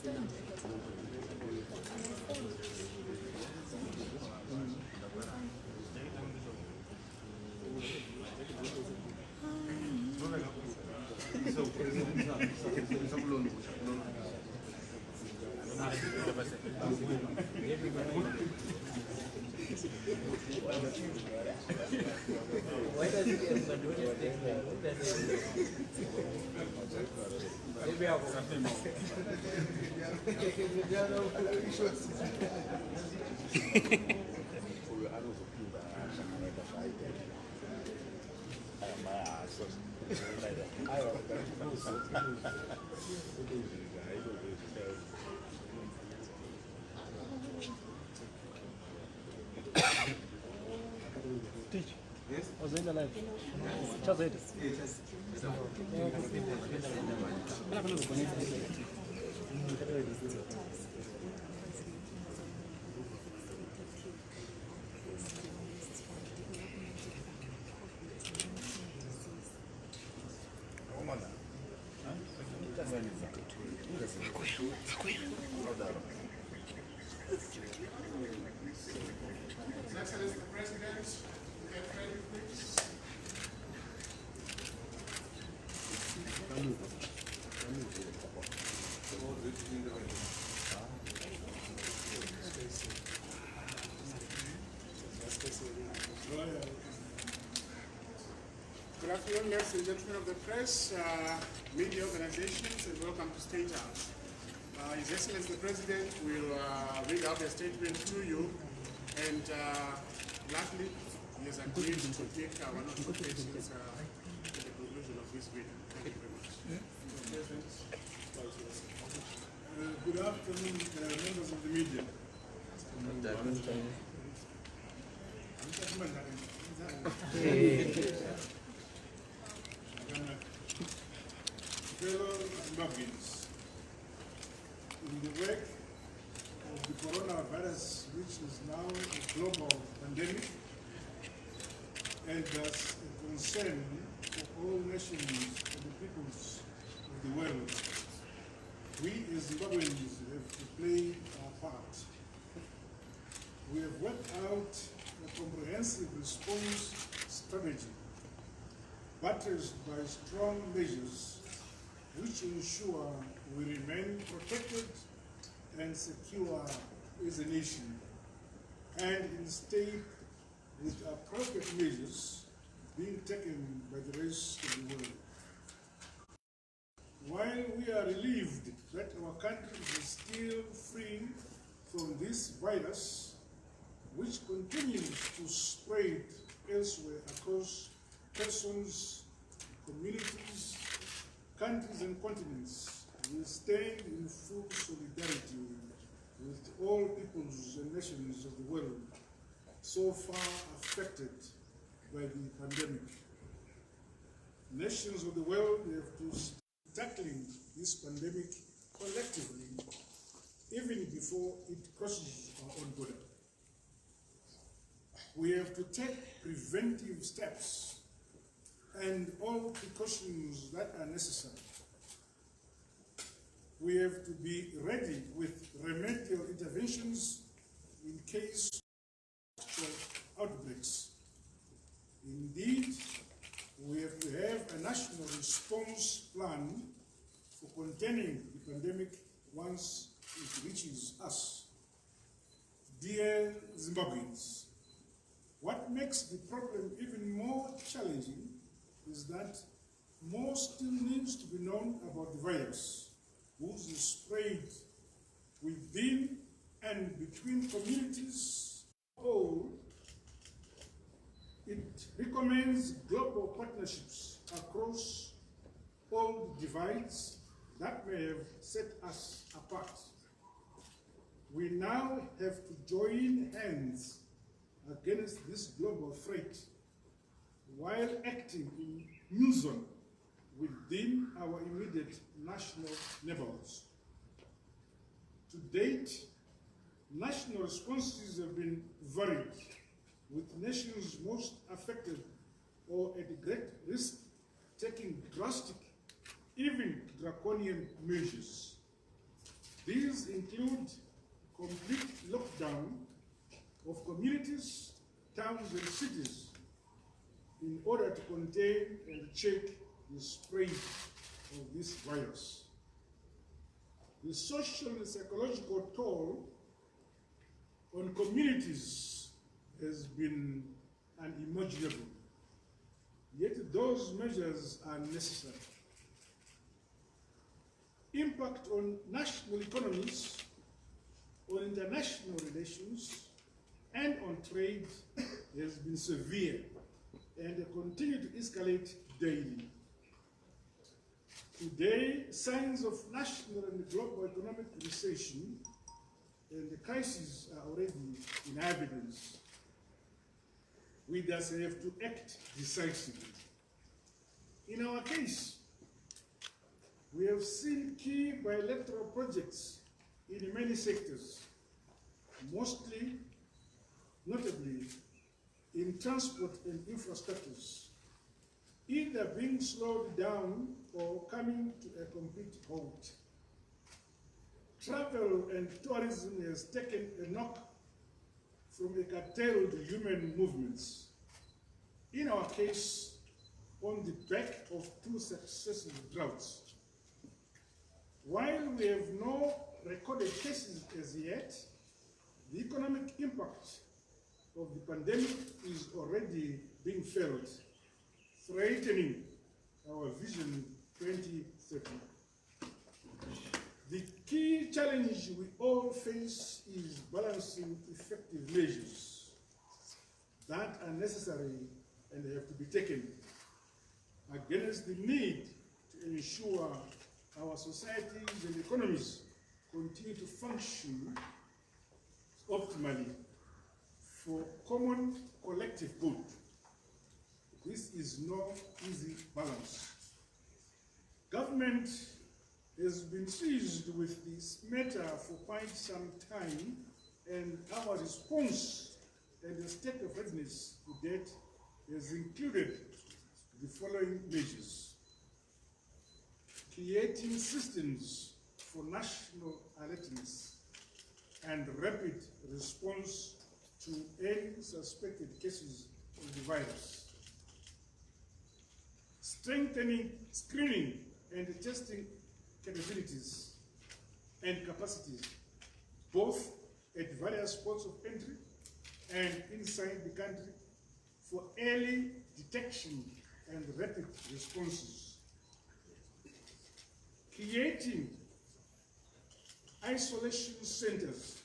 Why does it end on the maybe I'll Yes? was in the life. Just it. His Excellency the President, get ready, please. Good afternoon, ladies and gentlemen of the press, media organizations, and welcome to State House. His Excellency the President will read out a statement to you, and lastly, he has agreed to take one or two questions at the conclusion of this meeting. Thank you very much. Good afternoon, members of the media. Fellow Zimbabweans, in the wake of the coronavirus, which is now a global pandemic, and thus a concern for all nations and the peoples of the world, we as Zimbabweans have to play our part. We have worked out a comprehensive response strategy, buttressed by strong measures which ensure we remain protected and secure as a nation, and instead with appropriate measures being taken by the rest of the world. While we are relieved that our country is still free from this virus, which continues to spread elsewhere across persons, communities, countries and continents, we stand in full solidarity with all peoples and nations of the world so far affected by the pandemic. Nations of the world have to start tackling this pandemic collectively, even before it crosses our own border. We have to take preventive steps and all precautions that are necessary. We have to be ready with remedial interventions in case of outbreaks. Indeed, we have to have a national response plan for containing the pandemic once it reaches us. Dear Zimbabweans, what makes the problem even more challenging is that more still needs to be known about the virus, whose spread within and between communities. It recommends global partnerships across all the divides that may have set us apart. We now have to join hands against this global threat while acting in unison within our immediate national neighborhoods. To date, national responses have been varied, with nations most affected or at great risk taking drastic, even draconian measures. These include complete lockdown of communities, towns, and cities in order to contain and check the spread of this virus. The social and psychological toll on communities has been unimaginable, yet those measures are necessary. Impact on national economies, on international relations, and on trade has been severe and continue to escalate daily. Today, signs of national and global economic recession and the crisis are already in evidence. We thus have to act decisively. In our case, we have seen key bilateral projects in many sectors, notably in transport and infrastructures, either being slowed down or coming to a complete halt. Travel and tourism has taken a knock from the curtailed human movements. In our case, on the back of 2 successive droughts. While we have no recorded cases as yet, the economic impact of the pandemic is already being felt, threatening our Vision 2030. The key challenge we all face is balancing effective measures that are necessary and have to be taken against the need to ensure our societies and economies continue to function optimally for common collective good. This is no easy balance. Government has been seized with this matter for quite some time, and our response and the state of readiness to date has included the following measures: creating systems for national alertness and rapid response to any suspected cases of the virus, strengthening screening and testing capabilities and capacities, both at various ports of entry and inside the country, for early detection and rapid responses. Creating isolation centers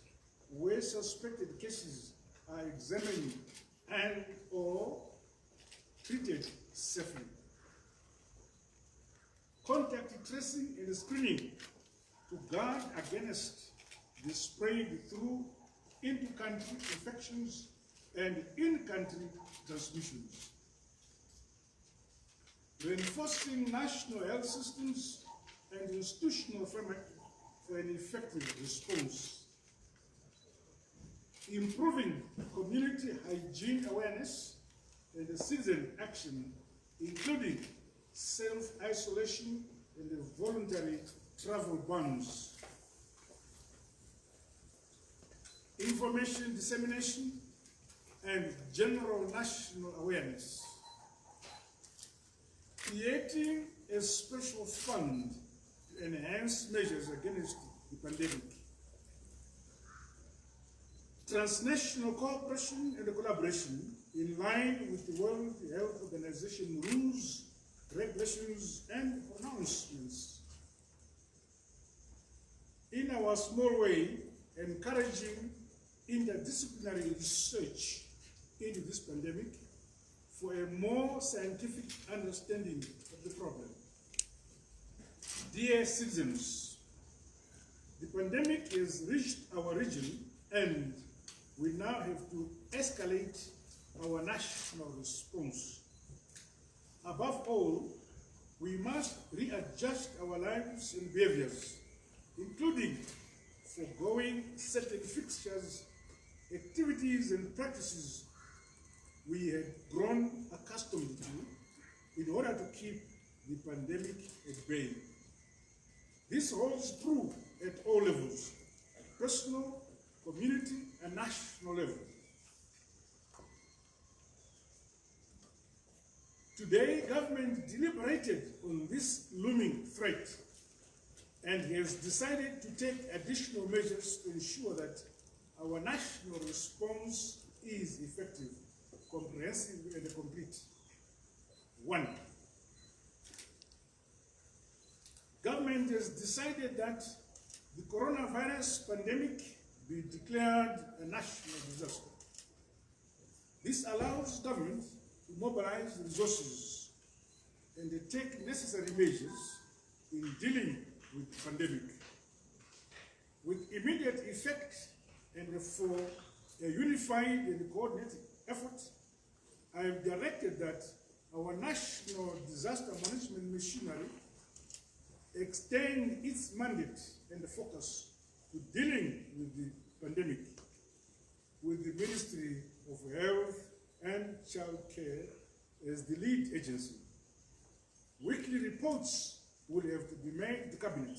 where suspected cases are examined and or treated safely. Contact tracing and screening to guard against the spread through inter-country infections and in-country transmissions. Reinforcing national health systems and institutional framework for an effective response. Improving community hygiene awareness and citizen action, including self-isolation and voluntary travel bans. Information dissemination and general national awareness. Creating a special fund to enhance measures against the pandemic. Transnational cooperation and collaboration in line with the World Health Organization rules, regulations, and pronouncements. In our small way, encouraging interdisciplinary research into this pandemic for a more scientific understanding of the problem. Dear citizens, the pandemic has reached our region and we now have to escalate our national response. Above all, we must readjust our lives and behaviors, including foregoing certain fixtures, activities, and practices we had grown accustomed to in order to keep the pandemic at bay. This holds true at all levels, personal, community, and national level. Today, government deliberated on this looming threat and has decided to take additional measures to ensure that our national response is effective, comprehensive, and complete. 1. Government has decided that the coronavirus pandemic be declared a national disaster. This allows government to mobilize resources and take necessary measures in dealing with the pandemic. With immediate effect and for a unified and coordinated effort, I have directed that our national disaster management machinery extend its mandate and focus to dealing with the pandemic, with the Ministry of Health and Child Care as the lead agency. Weekly reports will have to be made to Cabinet.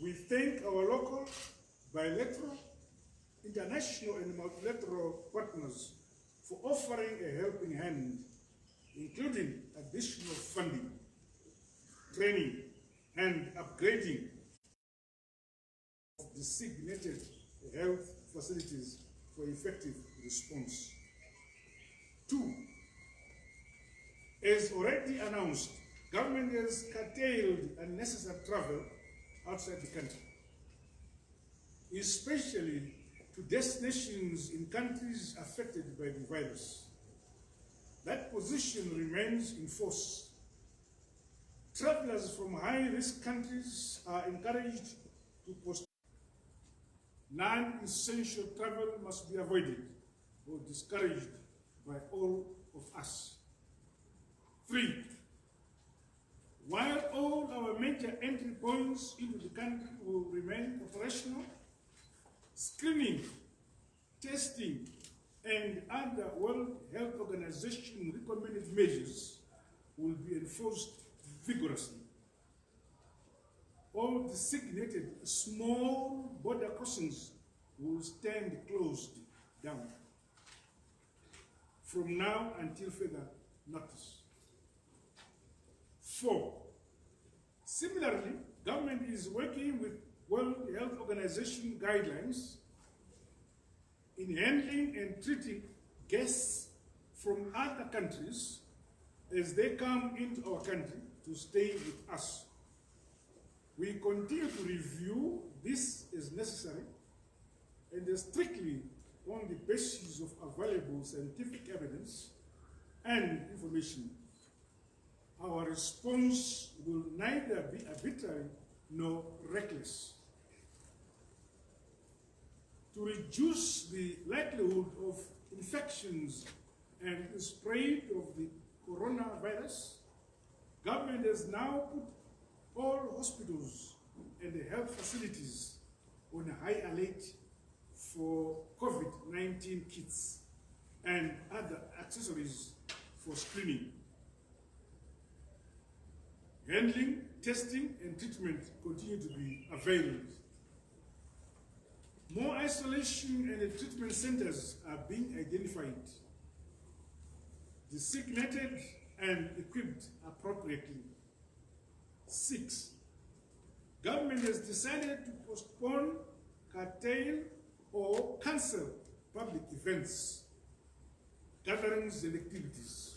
We thank our local, bilateral, international and multilateral partners for offering a helping hand, including additional funding, training, and upgrading of designated health facilities for effective response. 2. As already announced, government has curtailed unnecessary travel outside the country, especially to destinations in countries affected by the virus. That position remains in force. Travelers from high-risk countries are encouraged to postpone. Non-essential travel must be avoided or discouraged by all of us. 3. While all our major entry points into the country will remain operational, screening, testing, and other World Health Organization recommended measures will be enforced vigorously. All designated small border crossings will stand closed down from now until further notice. 4. Similarly, government is working with World Health Organization guidelines in handling and treating guests from other countries as they come into our country to stay with us. We continue to review this as necessary and strictly on the basis of available scientific evidence and information. Our response will neither be arbitrary nor reckless. To reduce the likelihood of infections and the spread of the coronavirus, government has now put all hospitals and the health facilities on a high alert for COVID-19 kits and other accessories for screening. Handling, testing, and treatment continue to be available. More isolation and treatment centers are being identified, designated, and equipped appropriately. 6. Government has decided to postpone, curtail, or cancel public events, gatherings, and activities.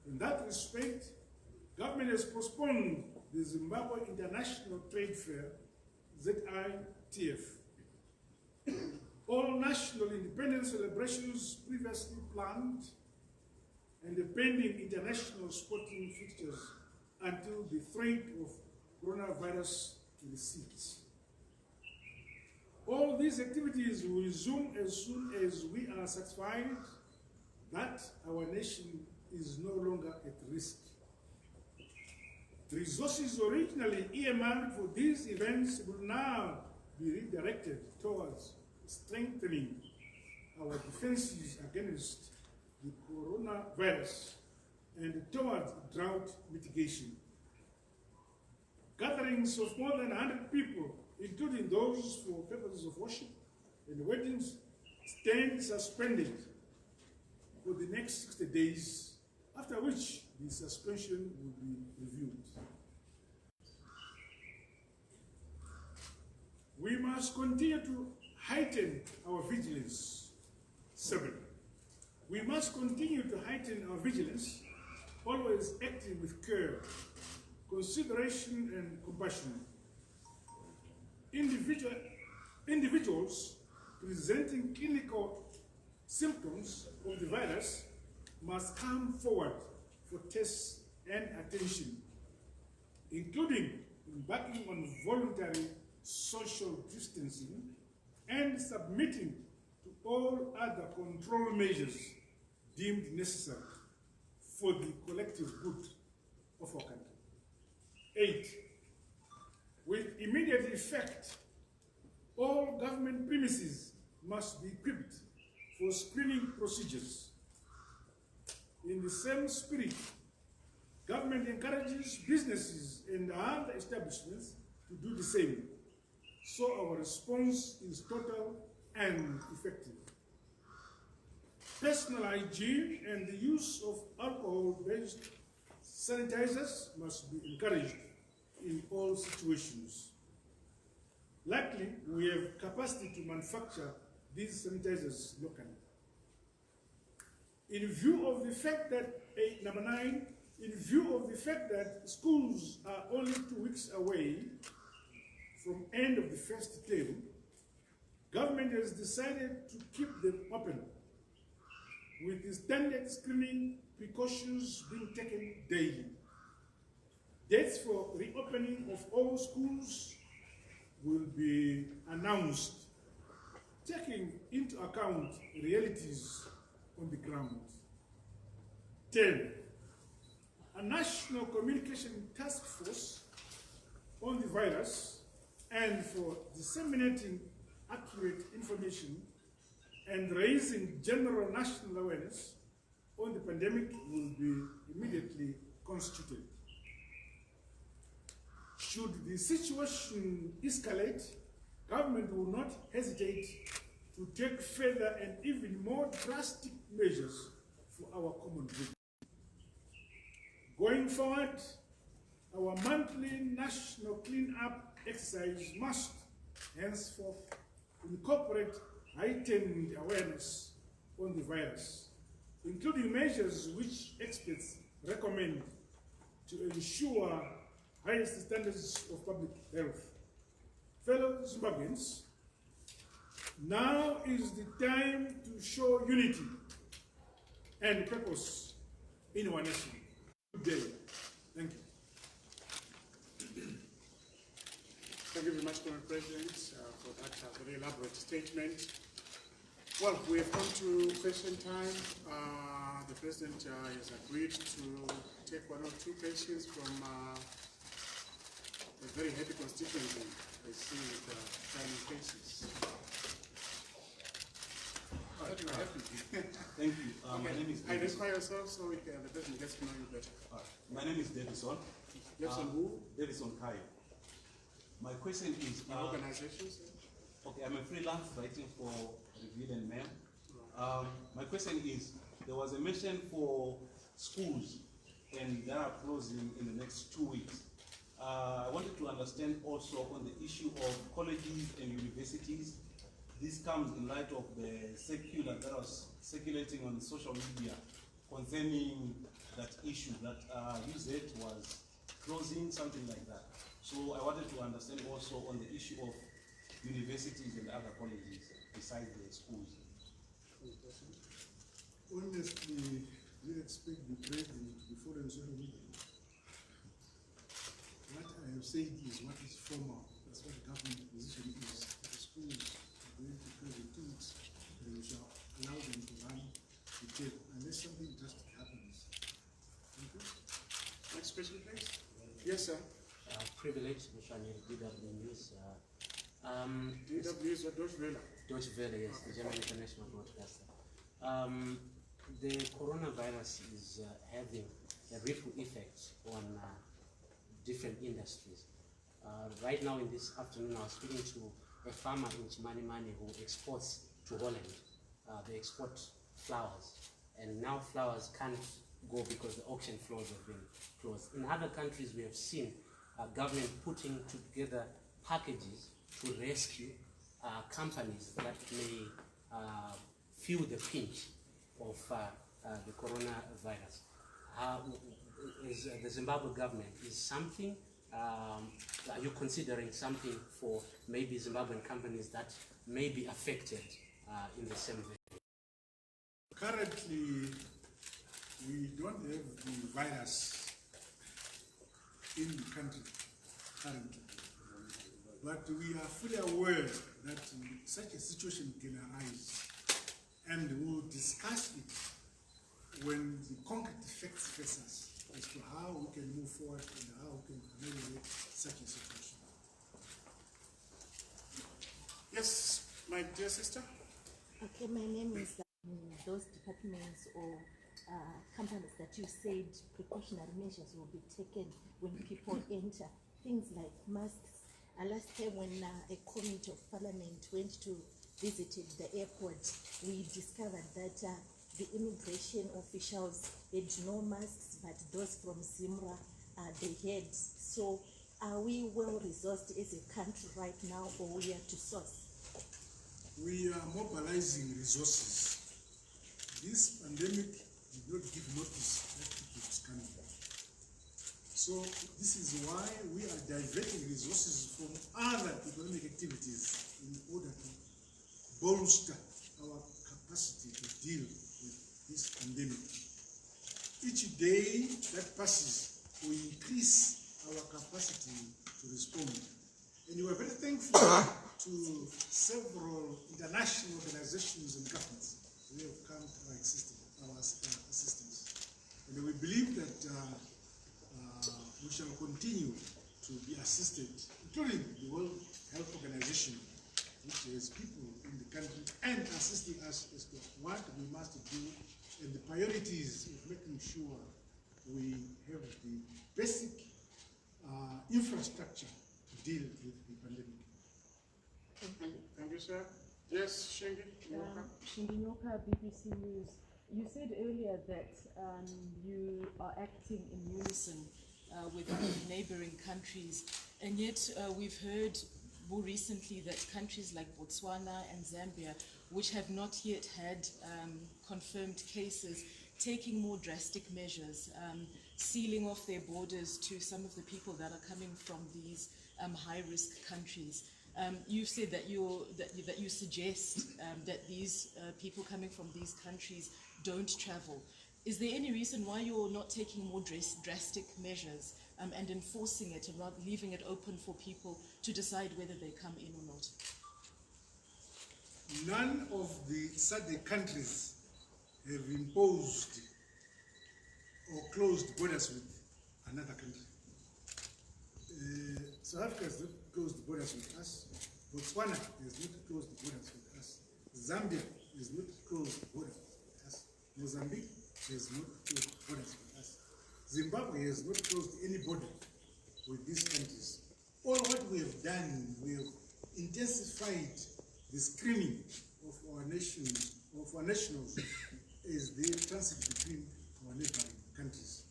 In that respect, government has postponed the Zimbabwe International Trade Fair, Zanu-PF. All national independence celebrations previously planned and the pending international sporting fixtures until the threat of coronavirus recedes. All these activities will resume as soon as we are satisfied that our nation is no longer at risk. The resources originally earmarked for these events will now be redirected towards strengthening our defenses against the coronavirus and towards drought mitigation. Gathering gatherings of more than 100 people, including those for purposes of worship and weddings, stand suspended for the next 60 days, after which the suspension will be reviewed. We must continue to heighten our vigilance. 7. We must continue to heighten our vigilance, always acting with care, consideration, and compassion. Individuals presenting clinical symptoms of the virus must come forward for tests and attention, including embarking on voluntary social distancing and submitting to all other control measures deemed necessary for the collective good of our country. 8. With immediate effect, all government premises must be equipped for screening procedures. In the same spirit, government encourages businesses and other establishments to do the same, so our response is total and effective. Personal hygiene and the use of alcohol-based sanitizers must be encouraged in all situations. Luckily, we have capacity to manufacture these sanitizers locally. In view of the fact that, number 9, in view of the fact that schools are only 2 weeks away from end of the first term, government has decided to keep them open, with the standard screening precautions being taken daily. Dates for reopening of all schools will be announced, taking into account realities on the ground. 10. A national communication task force on the virus and for disseminating accurate information and raising general national awareness on the pandemic will be immediately constituted. Should the situation escalate, government will not hesitate to take further and even more drastic measures for our common good. Going forward, our monthly national clean-up exercise must henceforth incorporate heightened awareness on the virus, including measures which experts recommend to ensure highest standards of public health. Fellow Zimbabweans, now is the time to show unity and purpose in our nation. Good day. Thank you. Thank you very much, Mr. President, for that very elaborate statement. Well, we have come to question time. The President has agreed to take 1 or 2 questions from a very happy constituency. I see with shining faces. Thank you. My name is Davison. Identify yourself so the President gets to know you better. My name is Davison. Davison who? Davison Kayo. My question is... Your organization, sir? Okay, I'm a freelance writing for Review and Mail. My question is, there was a mention for schools and they are closing in the next 2 weeks. I wanted to understand also on the issue of colleges and universities. This comes in light of the circular that was circulating on social media concerning that issue, that UZ was closing, something like that. So I wanted to understand also on the issue of universities and other colleges besides the schools. Honestly, we expect the president before the social media. What I have said is what is formal. That's what the government position is. The schools are going to close in 2 weeks, and we shall allow them to run the term unless something drastic happens. Thank you. Next question, please. Yes, sir. Privilege, Mishani, DW News. DW is Deutsche Welle. Deutsche Welle, yes, the German international broadcaster. The coronavirus is having a ripple effect on different industries. Right now in this afternoon, I was speaking to a farmer in Chimanimani who exports to Holland. They export flowers, and now flowers can't go because the auction floors have been closed. In other countries, we have seen government putting together packages to rescue companies that may feel the pinch of the coronavirus. Is the Zimbabwe government is something? Are you considering something for maybe Zimbabwean companies that may be affected in the same way? Currently, we don't have the virus in the country currently, but we are fully aware that such a situation can arise, and we'll discuss it when the concrete facts face us as to how we can move forward and how we can ameliorate such a situation. Yes, my dear sister. Okay, my name is those departments or companies that you said precautionary measures will be taken when people enter, things like masks. Last time when a committee of parliament went to visit the airport, we discovered that the immigration officials had no masks, but those from Zimra, they had. So are we well resourced as a country right now, or we are to source? We are mobilizing resources. This pandemic did not give notice that it was coming. So this is why we are diverting resources from other economic activities in order to bolster our capacity to deal with this pandemic. Each day that passes, we increase our capacity to respond. And we are very thankful to several international organizations and governments who have come to our assistance. And we believe that we shall continue to be assisted, including the World Health Organization, which has people in the country and assisting us as to what we must do and the priorities of making sure we have the basic infrastructure to deal with the pandemic. Thank you, sir. Yes, Shingi. Shinginyoka, BBC News. You said earlier that you are acting in unison with neighboring countries, and yet we've heard more recently that countries like Botswana and Zambia, which have not yet had confirmed cases, taking more drastic measures, sealing off their borders to some of the people that are coming from these high-risk countries. You've said that you suggest that these people coming from these countries don't travel. Is there any reason why you're not taking more drastic measures and enforcing it and not leaving it open for people to decide whether they come in or not? None of the SADC countries have imposed or closed borders with another country. South Africa has not closed borders with us. Botswana has not closed borders with us. Zambia has not closed borders with us. Mozambique has not closed borders with us. Zimbabwe has not closed any border with these countries. All what we have done, we have intensified the screening of our nations, of our nationals, as they transit between our neighboring countries.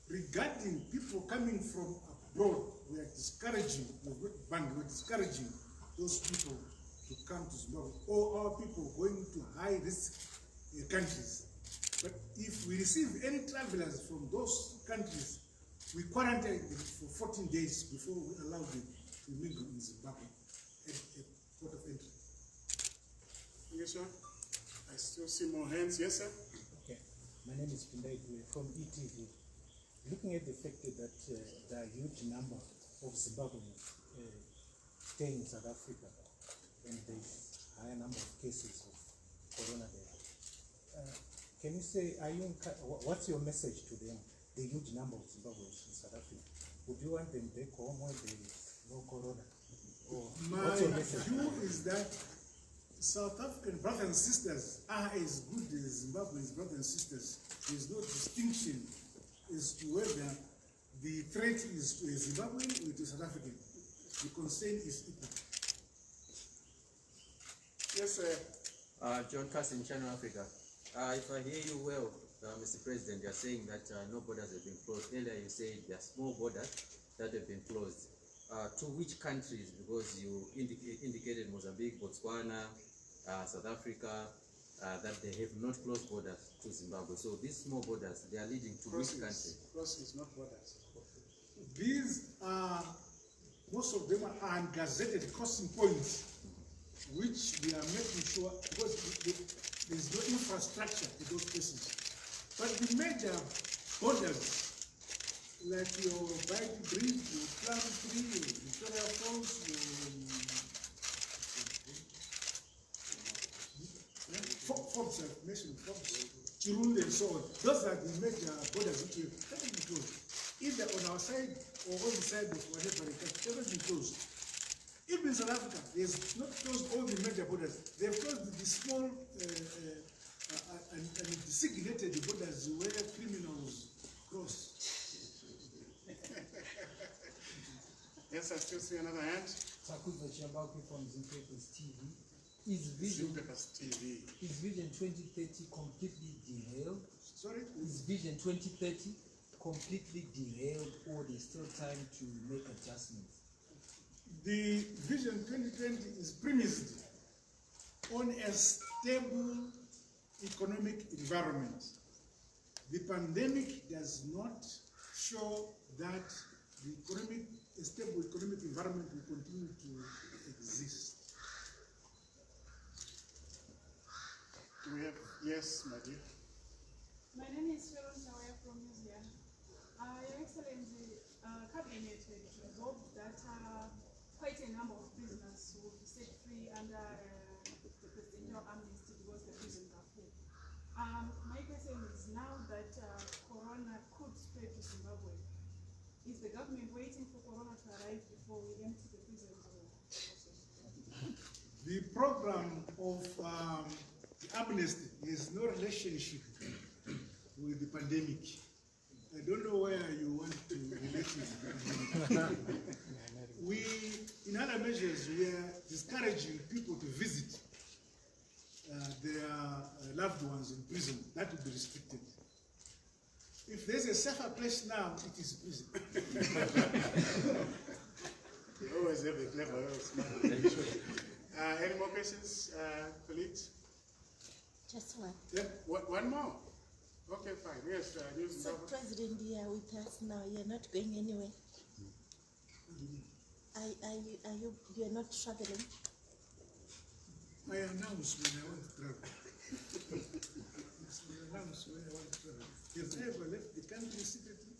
Regarding people coming from abroad, we are discouraging, we're discouraging those people to come to Zimbabwe, or our people going to high-risk countries. But if we receive any travelers from those countries, we quarantine them for 14 days before we allow them to mingle in Zimbabwe at port of entry. Yes, sir. I still see more hands. Yes, sir. Okay. My name is Mnangagwa from ETV. Looking at the fact that there are a huge number of Zimbabweans staying in South Africa, and there's a higher number of cases of corona there. Can you say, what's your message to them, the huge number of Zimbabweans in South Africa? Would you want them back home where there is no corona? Or what's your message? My view is that South African brothers and sisters are as good as Zimbabweans brothers and sisters. There is no distinction as to whether the threat is to a Zimbabwean or to a South South African. The concern is equal. Yes, sir. John Cassin, Channel Africa. If I hear you well, Mr. President, you're saying that no borders have been closed. Earlier you said there are small borders that have been closed. To which countries? Because you indicated Mozambique, Botswana, South Africa, that they have not closed borders to Zimbabwe. So these small borders, they are leading to which country? Crossings, not borders. These are, most of them are ungazetted crossing points, which we are making sure, because there's no infrastructure in those places. But the major borders, like your Bite Bridge, your Plum Tree, your Victoria Falls, your Forbes, I've mentioned Forbes, Chirundi and so on. Those are the major borders which have been closed. Either on our side or on the side of whatever it has never been closed. Even in South Africa, they have not closed all the major borders. They have closed the small and designated borders where criminals cross. Yes, I still see another hand. Takuza Chiambakwe from Zanu-PF TV. Is Vision TV. Is Vision 2030 completely derailed? Sorry? Is Vision 2030 completely derailed, or there's still time to make adjustments? The Vision 2020 is premised on a stable economic environment. The pandemic does not show that a stable economic environment will continue to exist. Do we have, yes, my dear. My name is Sharon Shawaya from New Zealand. Your Excellency, Cabinet had resolved that quite a number of prisoners will be set free under the presidential amnesty because the prisons are full. My question is, now that Corona could spread to Zimbabwe, is the government waiting for Corona to arrive before we empty the prisons? The program of the amnesty has no relationship with the pandemic. I don't know where you want to relate it. In other measures, we are discouraging people to visit their loved ones in prison. That would be restricted. If there's a safer place now, it is prison. You always have a clever way of smiling. Any more questions, colleagues? Just one. Yeah, one more. Okay, fine. Yes, So, President, you are with us now. You're not going anywhere. You're not traveling? I announce when I want to travel. I announce when I want to travel. If I ever left the country secretly,